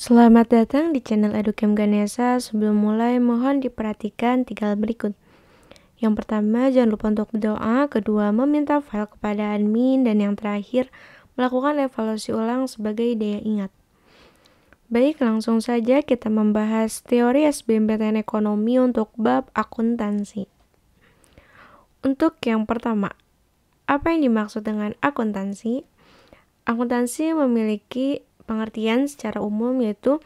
Selamat datang di channel Educam Ganesha. Sebelum mulai, mohon diperhatikan 3 hal berikut. Yang pertama, jangan lupa untuk berdoa. Kedua, meminta file kepada admin. Dan yang terakhir, melakukan evaluasi ulang sebagai daya ingat. Baik, langsung saja kita membahas teori SBMPTN Ekonomi untuk bab akuntansi. Untuk yang pertama, apa yang dimaksud dengan akuntansi? Akuntansi memiliki pengertian secara umum yaitu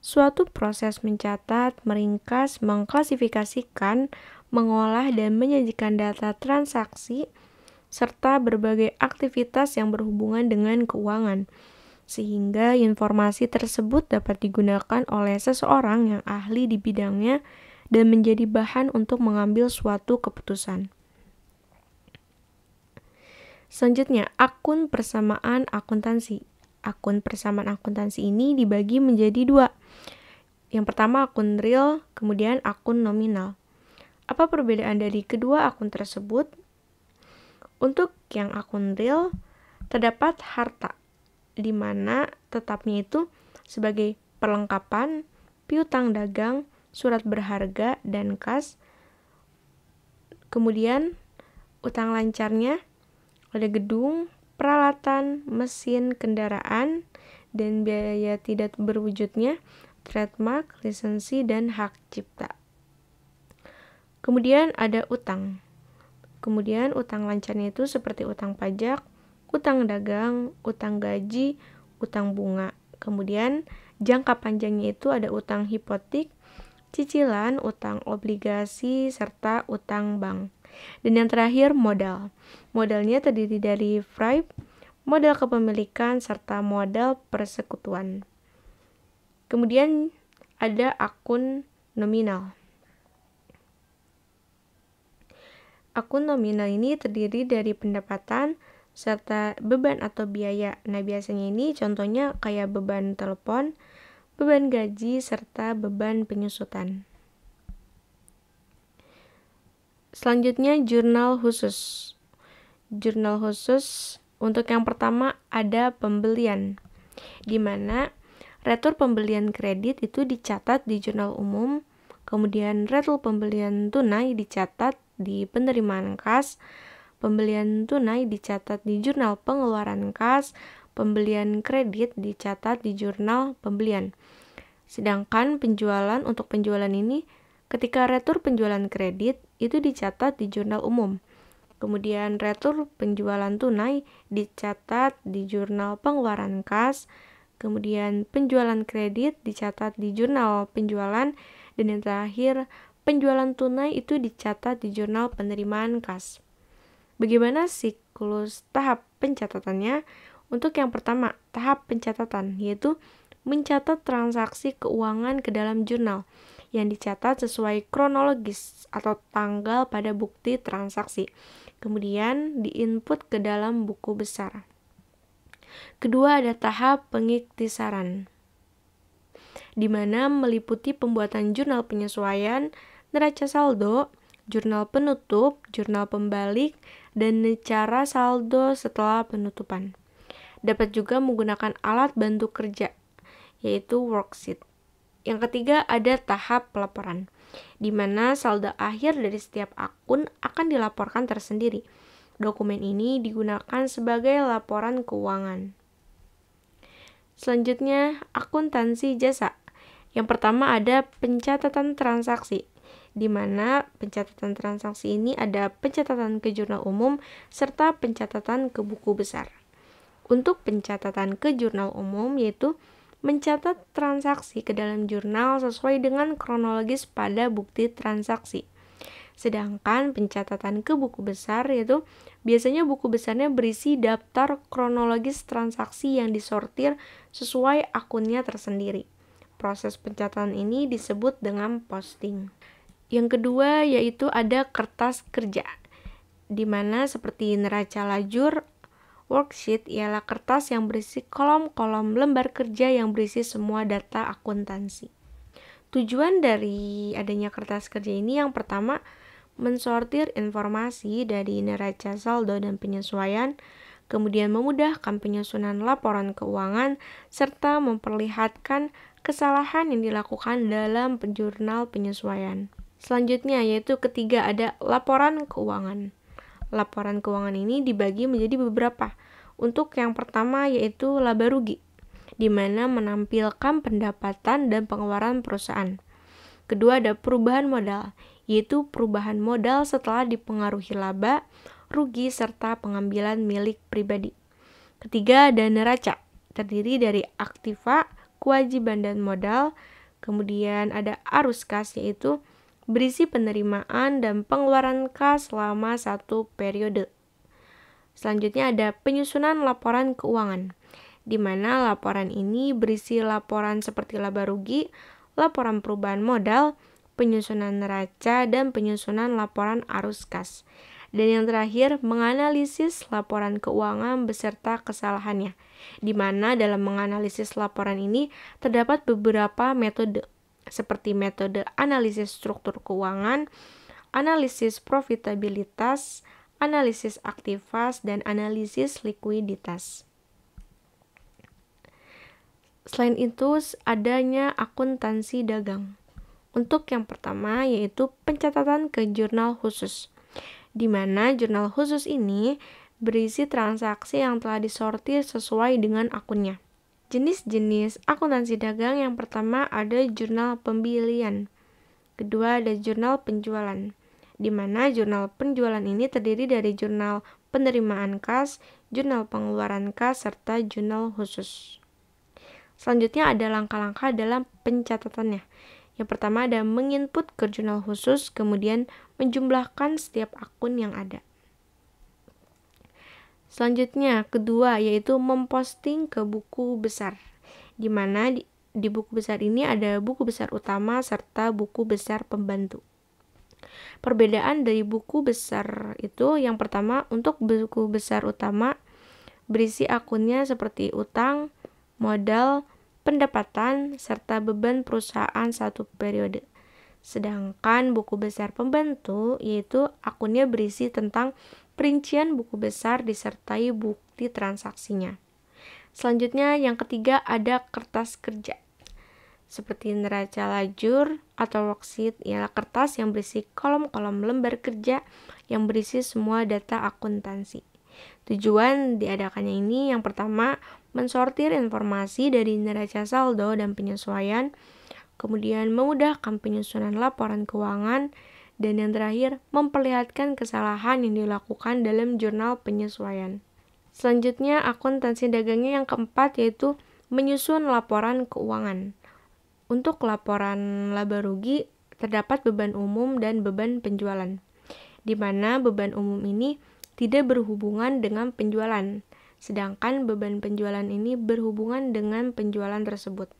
suatu proses mencatat, meringkas, mengklasifikasikan, mengolah, dan menyajikan data transaksi serta berbagai aktivitas yang berhubungan dengan keuangan, sehingga informasi tersebut dapat digunakan oleh seseorang yang ahli di bidangnya dan menjadi bahan untuk mengambil suatu keputusan. Selanjutnya, akun persamaan akuntansi. Akun persamaan akuntansi ini dibagi menjadi 2. Yang pertama akun real, kemudian akun nominal. Apa perbedaan dari kedua akun tersebut? Untuk yang akun real, terdapat harta, di mana tetapnya itu sebagai perlengkapan, piutang dagang, surat berharga, dan kas. Kemudian, utang lancarnya ada gedung, peralatan, mesin, kendaraan, dan biaya tidak berwujudnya, trademark, lisensi, dan hak cipta. Kemudian ada utang. Kemudian utang lancarnya itu seperti utang pajak, utang dagang, utang gaji, utang bunga. Kemudian jangka panjangnya itu ada utang hipotek, cicilan, utang obligasi, serta utang bank. Dan yang terakhir modal. Modalnya terdiri dari FRIP, modal kepemilikan, serta modal persekutuan. Kemudian ada akun nominal. Akun nominal ini terdiri dari pendapatan serta beban atau biaya. Nah, biasanya ini contohnya kayak beban telepon, beban gaji, serta beban penyusutan. Selanjutnya jurnal khusus. Jurnal khusus untuk yang pertama ada pembelian, di mana retur pembelian kredit itu dicatat di jurnal umum, kemudian retur pembelian tunai dicatat di penerimaan kas, pembelian tunai dicatat di jurnal pengeluaran kas, pembelian kredit dicatat di jurnal pembelian. Sedangkan untuk penjualan ini, ketika retur penjualan kredit itu dicatat di jurnal umum. Kemudian retur penjualan tunai dicatat di jurnal pengeluaran kas. Kemudian penjualan kredit dicatat di jurnal penjualan. Dan yang terakhir, penjualan tunai itu dicatat di jurnal penerimaan kas. Bagaimana siklus tahap pencatatannya? Untuk yang pertama, tahap pencatatan, yaitu mencatat transaksi keuangan ke dalam jurnal yang dicatat sesuai kronologis atau tanggal pada bukti transaksi. Kemudian diinput ke dalam buku besar. Kedua ada tahap pengiktisaran, di mana meliputi pembuatan jurnal penyesuaian, neraca saldo, jurnal penutup, jurnal pembalik, dan cara saldo setelah penutupan. Dapat juga menggunakan alat bantu kerja, yaitu worksheet. Yang ketiga ada tahap pelaporan, di mana saldo akhir dari setiap akun akan dilaporkan tersendiri. Dokumen ini digunakan sebagai laporan keuangan. Selanjutnya, akuntansi jasa. Yang pertama ada pencatatan transaksi, di mana pencatatan transaksi ini ada pencatatan ke jurnal umum serta pencatatan ke buku besar. Untuk pencatatan ke jurnal umum yaitu mencatat transaksi ke dalam jurnal sesuai dengan kronologis pada bukti transaksi. Sedangkan pencatatan ke buku besar yaitu biasanya buku besarnya berisi daftar kronologis transaksi yang disortir sesuai akunnya tersendiri. Proses pencatatan ini disebut dengan posting. Yang kedua yaitu ada kertas kerja, di mana seperti neraca lajur, worksheet ialah kertas yang berisi kolom-kolom lembar kerja yang berisi semua data akuntansi. Tujuan dari adanya kertas kerja ini yang pertama, mensortir informasi dari neraca saldo dan penyesuaian, kemudian memudahkan penyusunan laporan keuangan, serta memperlihatkan kesalahan yang dilakukan dalam jurnal penyesuaian. Selanjutnya yaitu ketiga ada laporan keuangan. Laporan keuangan ini dibagi menjadi beberapa. Untuk yang pertama yaitu laba rugi, di mana menampilkan pendapatan dan pengeluaran perusahaan. Kedua ada perubahan modal, yaitu perubahan modal setelah dipengaruhi laba, rugi, serta pengambilan milik pribadi. Ketiga ada neraca, terdiri dari aktiva, kewajiban dan modal. Kemudian ada arus kas, yaitu berisi penerimaan dan pengeluaran kas selama satu periode. Selanjutnya ada penyusunan laporan keuangan, di mana laporan ini berisi laporan seperti laba rugi, laporan perubahan modal, penyusunan neraca, dan penyusunan laporan arus kas. Dan yang terakhir, menganalisis laporan keuangan beserta kesalahannya, di mana dalam menganalisis laporan ini terdapat beberapa metode, seperti metode analisis struktur keuangan, analisis profitabilitas, analisis aktivas, dan analisis likuiditas. Selain itu, adanya akuntansi dagang. Untuk yang pertama yaitu pencatatan ke jurnal khusus, di mana jurnal khusus ini berisi transaksi yang telah disortir sesuai dengan akunnya. Jenis-jenis akuntansi dagang yang pertama ada jurnal pembelian, kedua ada jurnal penjualan, di mana jurnal penjualan ini terdiri dari jurnal penerimaan kas, jurnal pengeluaran kas, serta jurnal khusus. Selanjutnya ada langkah-langkah dalam pencatatannya. Yang pertama ada menginput ke jurnal khusus, kemudian menjumlahkan setiap akun yang ada. Selanjutnya, kedua yaitu memposting ke buku besar, di mana di buku besar ini ada buku besar utama serta buku besar pembantu. Perbedaan dari buku besar itu, yang pertama untuk buku besar utama berisi akunnya seperti utang, modal, pendapatan, serta beban perusahaan satu periode. Sedangkan buku besar pembantu yaitu akunnya berisi tentang perincian buku besar disertai bukti transaksinya. Selanjutnya yang ketiga ada kertas kerja, seperti neraca lajur atau worksheet, ialah kertas yang berisi kolom-kolom lembar kerja yang berisi semua data akuntansi. Tujuan diadakannya ini yang pertama mensortir informasi dari neraca saldo dan penyesuaian, kemudian memudahkan penyusunan laporan keuangan, dan yang terakhir memperlihatkan kesalahan yang dilakukan dalam jurnal penyesuaian. Selanjutnya akuntansi dagangnya yang keempat yaitu menyusun laporan keuangan. Untuk laporan laba rugi terdapat beban umum dan beban penjualan, di mana beban umum ini tidak berhubungan dengan penjualan, sedangkan beban penjualan ini berhubungan dengan penjualan tersebut.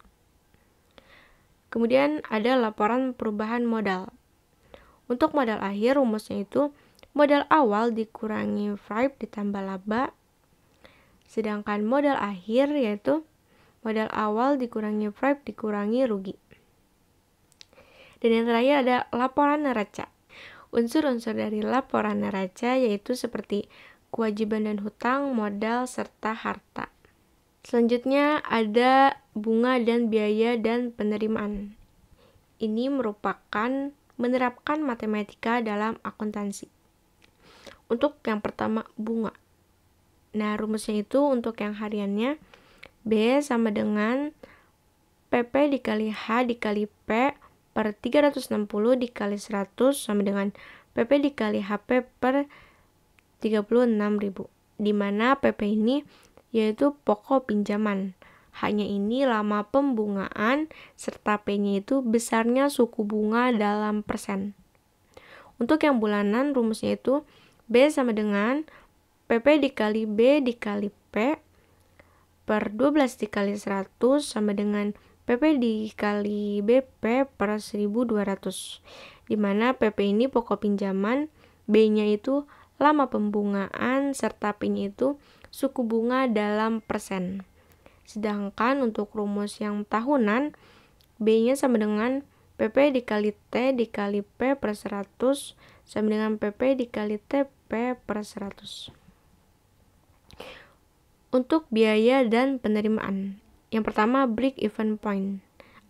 Kemudian ada laporan perubahan modal. Untuk modal akhir rumusnya itu modal awal dikurangi FRIP ditambah laba, sedangkan modal akhir yaitu modal awal dikurangi FRIP dikurangi rugi. Dan yang terakhir ada laporan neraca. Unsur-unsur dari laporan neraca yaitu seperti kewajiban dan hutang, modal, serta harta. Selanjutnya ada bunga dan biaya dan penerimaan. Ini merupakan menerapkan matematika dalam akuntansi. Untuk yang pertama bunga. Nah, rumusnya itu untuk yang hariannya B sama dengan PP dikali H dikali P per 360 dikali 100 sama dengan PP dikali HP per 36.000, di mana PP ini yaitu pokok pinjaman, H-nya ini lama pembungaan, serta P-nya itu besarnya suku bunga dalam persen. Untuk yang bulanan rumusnya itu B sama dengan PP dikali B dikali P per 12 dikali 100 sama dengan PP dikali BP per 1200, di mana PP ini pokok pinjaman, B-nya itu lama pembungaan, serta P-nya itu suku bunga dalam persen. Sedangkan untuk rumus yang tahunan, B-nya sama dengan PP dikali T dikali P per 100 sama dengan PP dikali TP per 100. Untuk biaya dan penerimaan. Yang pertama break even point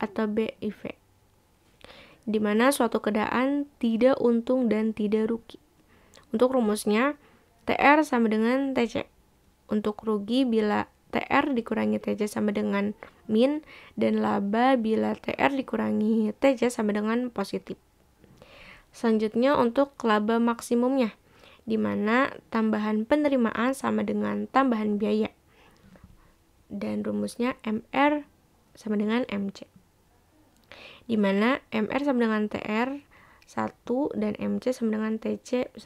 atau BIV, di mana suatu keadaan tidak untung dan tidak rugi. Untuk rumusnya, TR sama dengan TC. Untuk rugi bila TR dikurangi TC sama dengan min, dan laba bila TR dikurangi TC sama dengan positif. Selanjutnya untuk laba maksimumnya, di mana tambahan penerimaan sama dengan tambahan biaya. Dan rumusnya MR sama dengan MC, di mana MR sama dengan TR 1 dan MC sama dengan TC 1.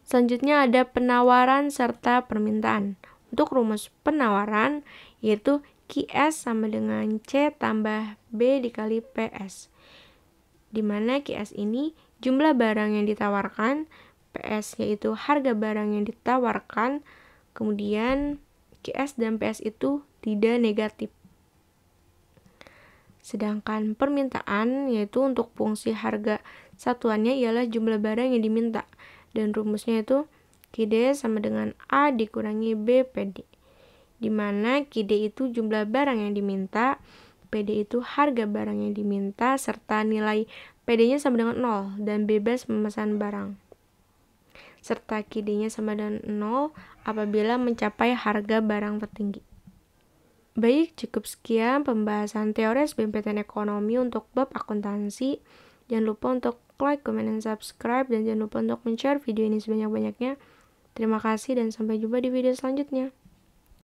Selanjutnya ada penawaran serta permintaan. Untuk rumus penawaran yaitu QS sama dengan C tambah B dikali PS, di mana QS ini jumlah barang yang ditawarkan, PS yaitu harga barang yang ditawarkan, kemudian QS dan PS itu tidak negatif. Sedangkan permintaan yaitu untuk fungsi harga satuannya ialah jumlah barang yang diminta, dan rumusnya itu QD sama dengan A dikurangi B PD, di mana QD itu jumlah barang yang diminta, PD itu harga barang yang diminta, serta nilai PD-nya sama dengan 0 dan bebas memesan barang, serta QD-nya sama dengan 0 apabila mencapai harga barang tertinggi. Baik, cukup sekian pembahasan teori SBMPTN Ekonomi untuk bab akuntansi. Jangan lupa untuk like, comment, dan subscribe, dan jangan lupa untuk men-share video ini sebanyak-banyaknya. Terima kasih dan sampai jumpa di video selanjutnya.